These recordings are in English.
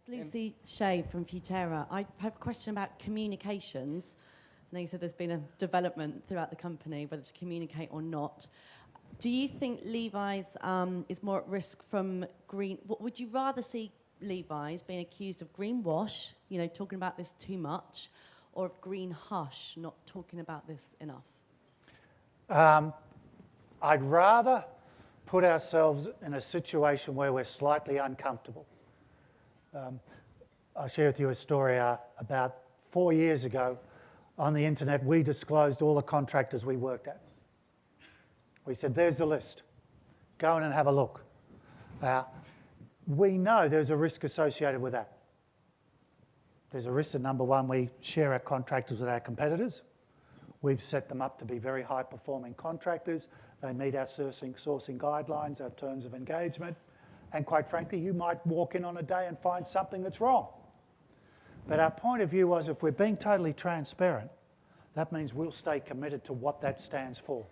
It's Lucy Shea from Futera. I have a question about communications. I know you said there's been a development throughout the company, whether to communicate or not. Do you think Levi's is more at risk from green... Would you rather see Levi's being accused of greenwash, you know, talking about this too much, or of green hush, not talking about this enough? I'd rather put ourselves in a situation where we're slightly uncomfortable. I'll share with you a story. About 4 years ago, on the internet, we disclosed all the contractors we worked at. We said, there's the list. Go in and have a look. We know there's a risk associated with that. There's a risk that, number one, we share our contractors with our competitors. We've set them up to be very high-performing contractors. They meet our sourcing guidelines, our terms of engagement. And quite frankly, you might walk in on a day and find something that's wrong. But our point of view was, if we're being totally transparent, that means we'll stay committed to what that stands for.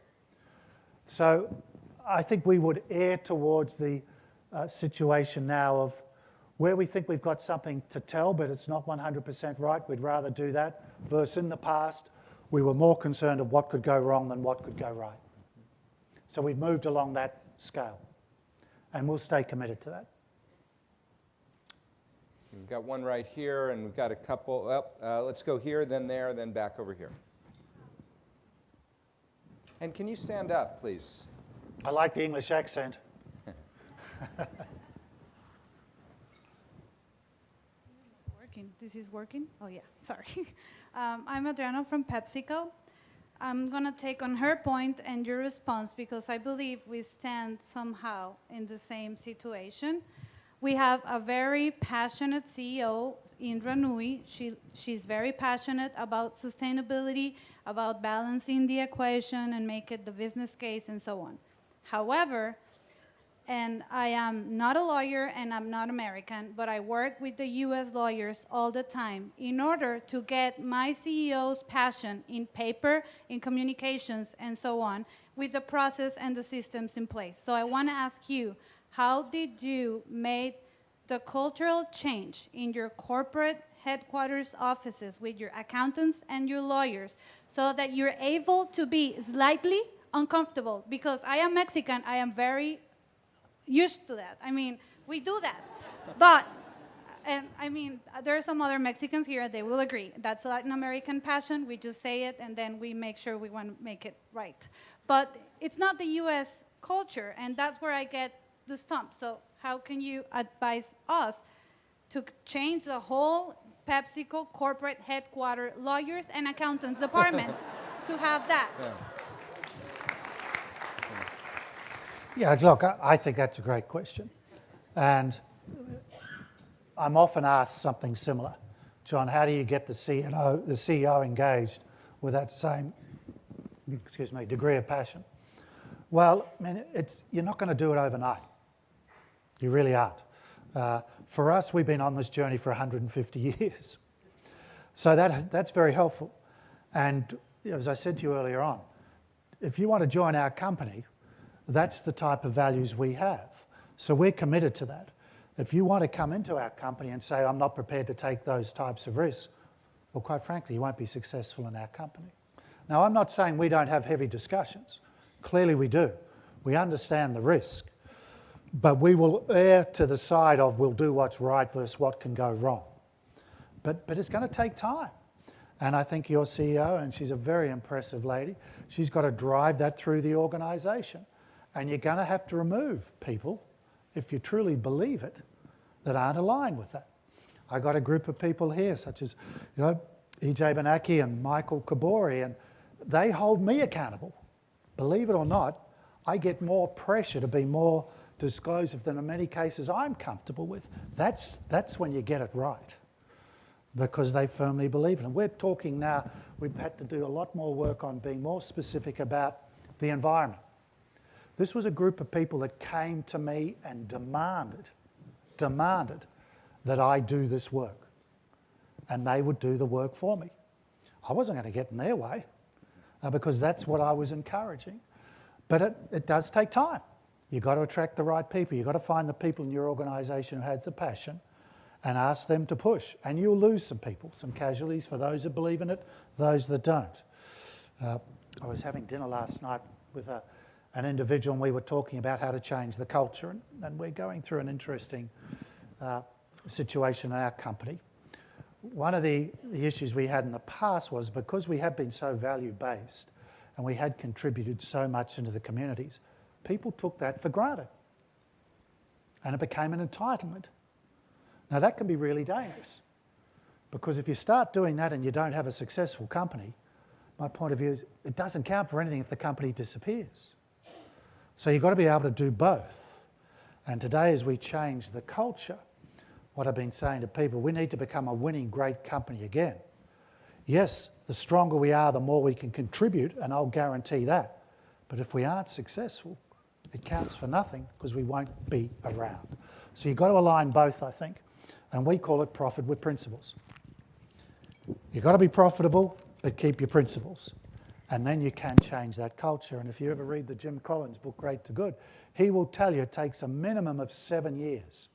So I think we would err towards the situation now of where we think we've got something to tell, but it's not 100% right. We'd rather do that. Versus in the past, we were more concerned of what could go wrong than what could go right. So we've moved along that scale, and we'll stay committed to that. We've got one right here, and we've got a couple. Well, let's go here, then there, then back over here. And can you stand up, please? I like the English accent. This is working? Oh, yeah, sorry. I'm Adriana from PepsiCo. I'm going to take on her point and your response because I believe we stand somehow in the same situation. We have a very passionate CEO, Indra Nui. She's very passionate about sustainability, about balancing the equation and make it the business case and so on. However, and I am not a lawyer and I'm not American, but I work with the US lawyers all the time in order to get my CEO's passion in paper, in communications, and so on, with the process and the systems in place. So I want to ask you, how did you make the cultural change in your corporate headquarters offices with your accountants and your lawyers so that you're able to be slightly uncomfortable? Because I am Mexican, I am very used to that. I mean, we do that. But, and I mean, there are some other Mexicans here, they will agree. That's Latin American passion. We just say it, and then we make sure we want to make it right. But it's not the US culture, and that's where I get the stump. So how can you advise us to change the whole PepsiCo corporate headquarters lawyers and accountants departments to have that? Yeah, look, I think that's a great question. And I'm often asked something similar. John, how do you get the CEO engaged with that same, degree of passion? Well, I mean, you're not going to do it overnight. You really aren't. For us, we've been on this journey for 150 years. So that's very helpful. And as I said to you earlier on, if you want to join our company, that's the type of values we have. So we're committed to that. If you want to come into our company and say, I'm not prepared to take those types of risks, well, quite frankly, you won't be successful in our company. Now, I'm not saying we don't have heavy discussions. Clearly we do. We understand the risk. But we will err to the side of we'll do what's right versus what can go wrong. But it's going to take time. And I think your CEO, and she's a very impressive lady, she's got to drive that through the organisation. And you're going to have to remove people, if you truly believe it, that aren't aligned with that. I got a group of people here, such as E.J. Benaki and Michael Kabori, and they hold me accountable. Believe it or not, I get more pressure to be more disclosive than in many cases I'm comfortable with. That's when you get it right, because they firmly believe it. And we're talking now, we've had to do a lot more work on being more specific about the environment. This was a group of people that came to me and demanded that I do this work. And they would do the work for me. I wasn't going to get in their way because that's what I was encouraging. But it does take time. You've got to attract the right people. You've got to find the people in your organisation who has the passion. and ask them to push. And you'll lose some people, some casualties for those that believe in it, those that don't. I was having dinner last night with an individual, and we were talking about how to change the culture, and we're going through an interesting situation in our company. One of the issues we had in the past was because we have been so value-based and we had contributed so much into the communities, people took that for granted and it became an entitlement. Now that can be really dangerous, because if you start doing that and you don't have a successful company, my point of view is it doesn't count for anything if the company disappears. So you've got to be able to do both. And today, as we change the culture, what I've been saying to people, we need to become a winning great company again. Yes, the stronger we are, the more we can contribute, and I'll guarantee that. But if we aren't successful, it counts for nothing because we won't be around. So you've got to align both, I think, and we call it profit with principles. You've got to be profitable, but keep your principles. And then you can change that culture. And if you ever read the Jim Collins book, Great to Good, he will tell you it takes a minimum of 7 years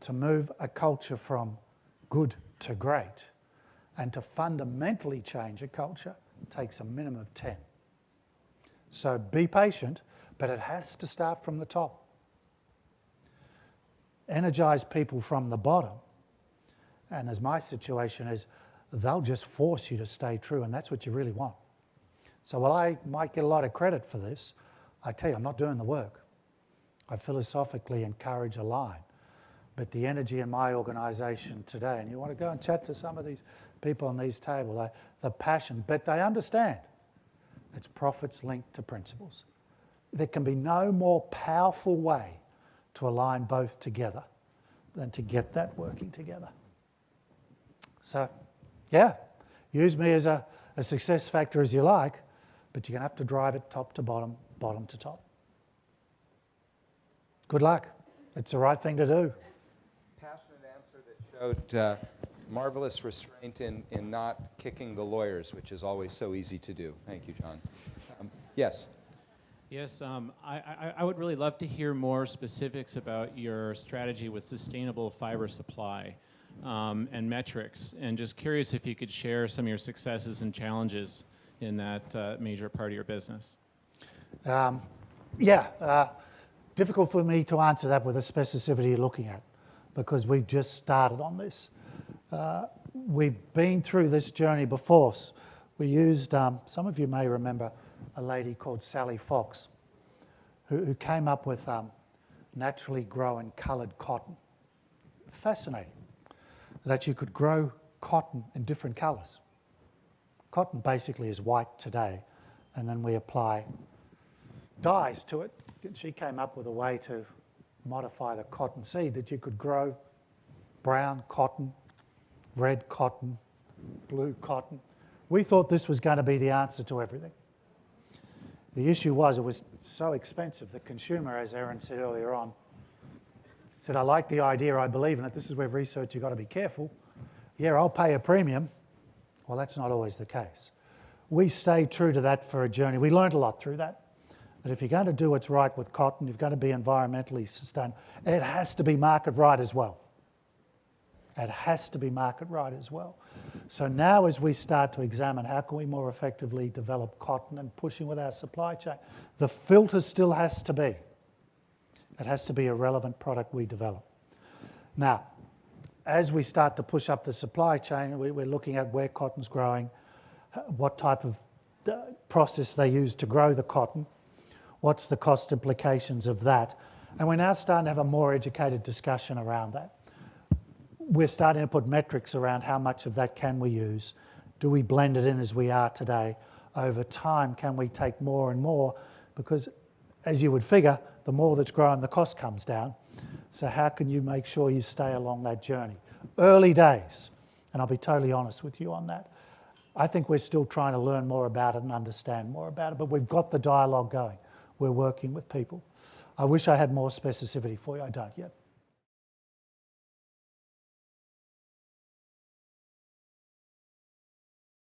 to move a culture from good to great. And to fundamentally change a culture takes a minimum of 10. So be patient, but it has to start from the top. Energize people from the bottom. And as my situation is, they'll just force you to stay true, and that's what you really want. So while I might get a lot of credit for this, I tell you, I'm not doing the work. I philosophically encourage a line. But the energy in my organisation today, and you want to go and chat to some of these people on these tables, the passion, but they understand it's profits linked to principles. There can be no more powerful way to align both together than to get that working together. So, yeah, use me as a success factor as you like, but you're going to have to drive it top to bottom, bottom to top. Good luck. It's the right thing to do. Passionate answer that showed marvelous restraint in not kicking the lawyers, which is always so easy to do. Thank you, John. Yes? Yes, I would really love to hear more specifics about your strategy with sustainable fiber supply and metrics, and just curious if you could share some of your successes and challenges in that major part of your business. Difficult for me to answer that with the specificity you're looking at, because we've just started on this. We've been through this journey before. We used, some of you may remember, a lady called Sally Fox, who came up with naturally grown coloured cotton. Fascinating, that you could grow cotton in different colours. Cotton basically is white today, and then we apply dyes to it. She came up with a way to modify the cotton seed that you could grow brown cotton, red cotton, blue cotton. We thought this was going to be the answer to everything. The issue was it was so expensive. The consumer, as Erin said earlier on, said, I like the idea, I believe in it, this is where research, you've got to be careful. Yeah, I'll pay a premium. Well, that's not always the case. We stayed true to that for a journey. We learned a lot through that. That if you're going to do what's right with cotton, you've got to be environmentally sustainable. It has to be market right as well. It has to be market right as well. So now as we start to examine how can we more effectively develop cotton and pushing with our supply chain, the filter still has to be. It has to be a relevant product we develop. Now, as we start to push up the supply chain, we're looking at where cotton's growing, what type of process they use to grow the cotton, what's the cost implications of that, and we're now starting to have a more educated discussion around that. We're starting to put metrics around how much of that can we use. Do we blend it in as we are today? Over time, can we take more and more? Because as you would figure, the more that's grown, the cost comes down. So how can you make sure you stay along that journey? Early days, and I'll be totally honest with you on that. I think we're still trying to learn more about it and understand more about it, but we've got the dialogue going. We're working with people. I wish I had more specificity for you. I don't yet.